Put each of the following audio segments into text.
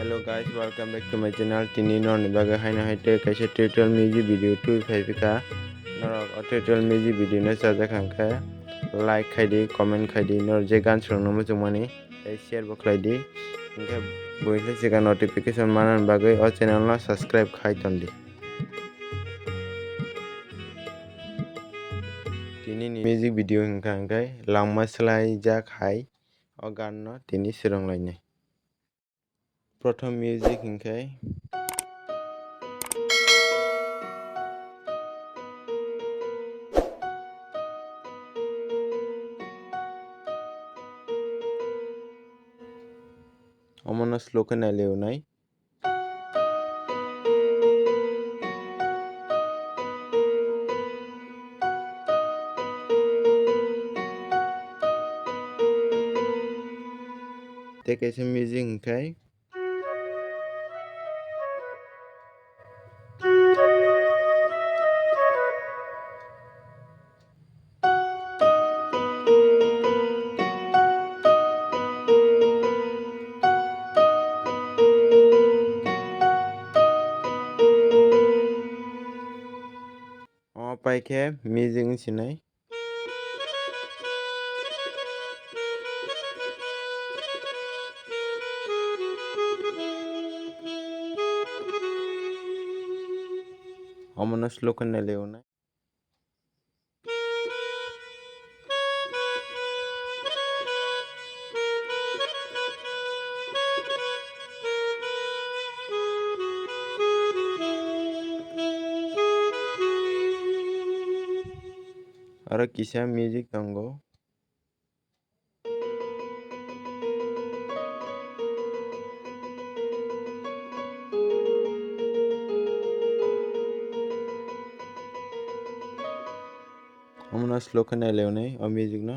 Hello guys, welcome back to my channel. Tini non baga haina haite kaisa tutorial music video 2.5 ka norok tutorial music video no saja khangka like khaidi comment khaidi nor je gan songno mo jumani tei share bo khlaidi ingka boile siga notification manan bagai o channel no subscribe khai tondi. Tini ni music video hingka hingkai langma slai jak hai o gan no tini sirong lainai. Prothom music hingkai omono slow khe nailewunai tei kaisa music hingkai o paikhe music wngsinai omono slow khe nailewunai aro kisa music tongo omono slow khe nailewunai o music no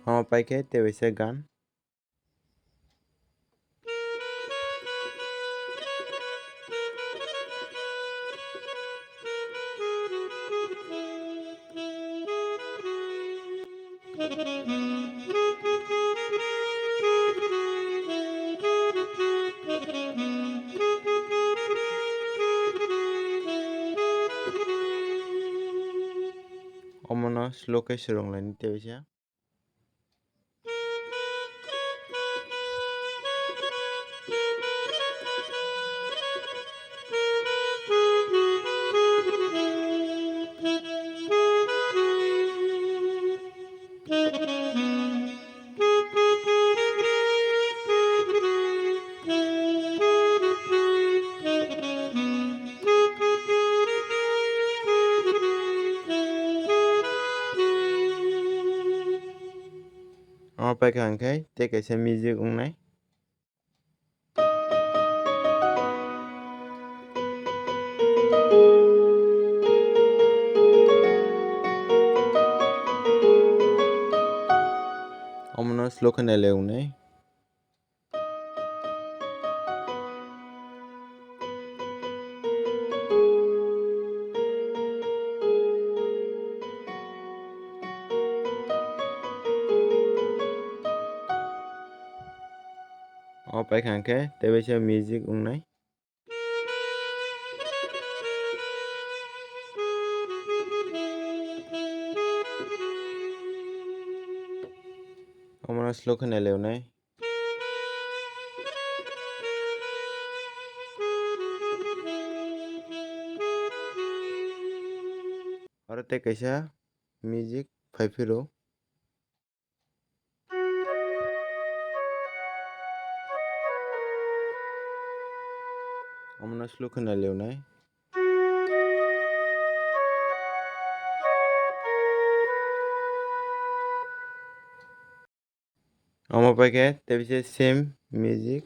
omo paikhe tei waisa gan omono slow khe swrunglaini tei waisa omo paikhe hingkai tei kaisa music wngnai omono slow khe nailewunai o paikhe hingkhe tei waisa music wngnai omono slow khe nailewunai aro tei kaisa music faifuru omono slow khe nailewunai omo paikhe tei waisa same music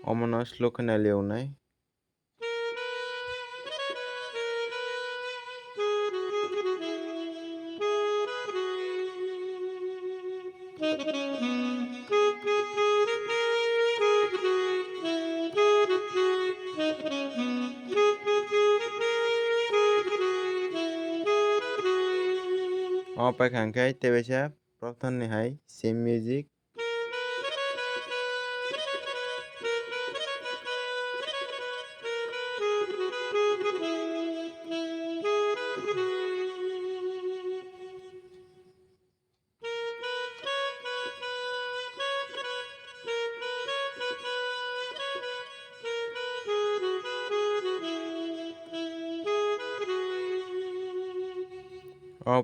Omano slow खोना लेवनाय paikangkai tebesa prothon ni hai same music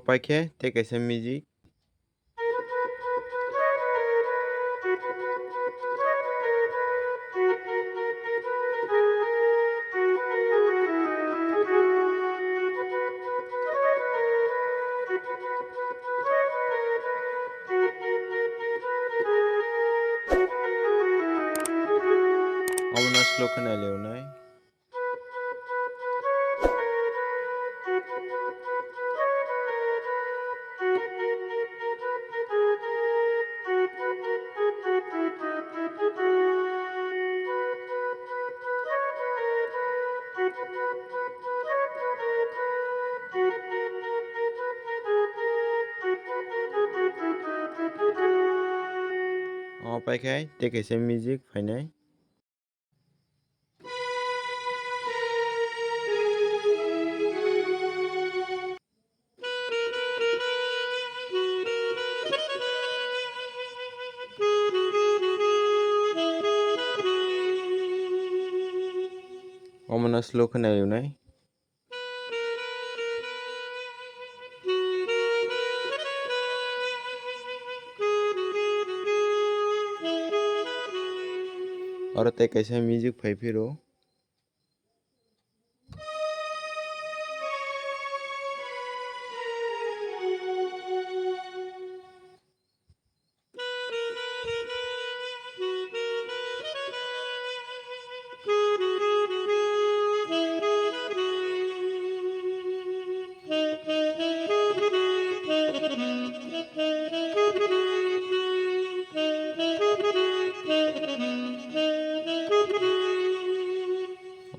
paikhe te kaisa music omano slow खोना लेवनाय paikhe te kaisa music phainai omano slow खोना लेवनाय aro te kaisa music phaipiro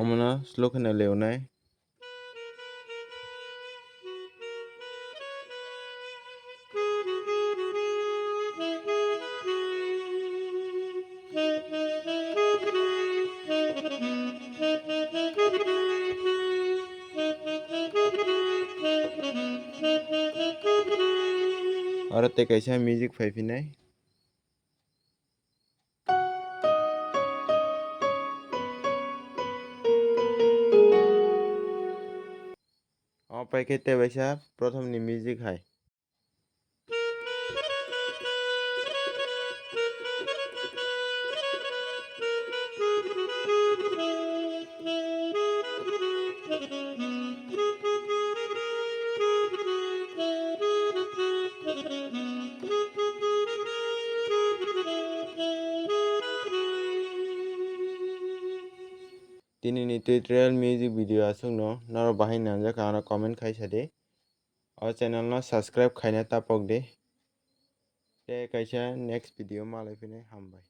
omano slow खोना लेवनाय aro te kaisa music phaiphinai paikhe tebesa prothom ni music hai Tinini tutorial music video asungno naro bahai nangjak ano comment khaisa de o channel no subscribe khaina tapok de te kaisa next video malai phine hambai।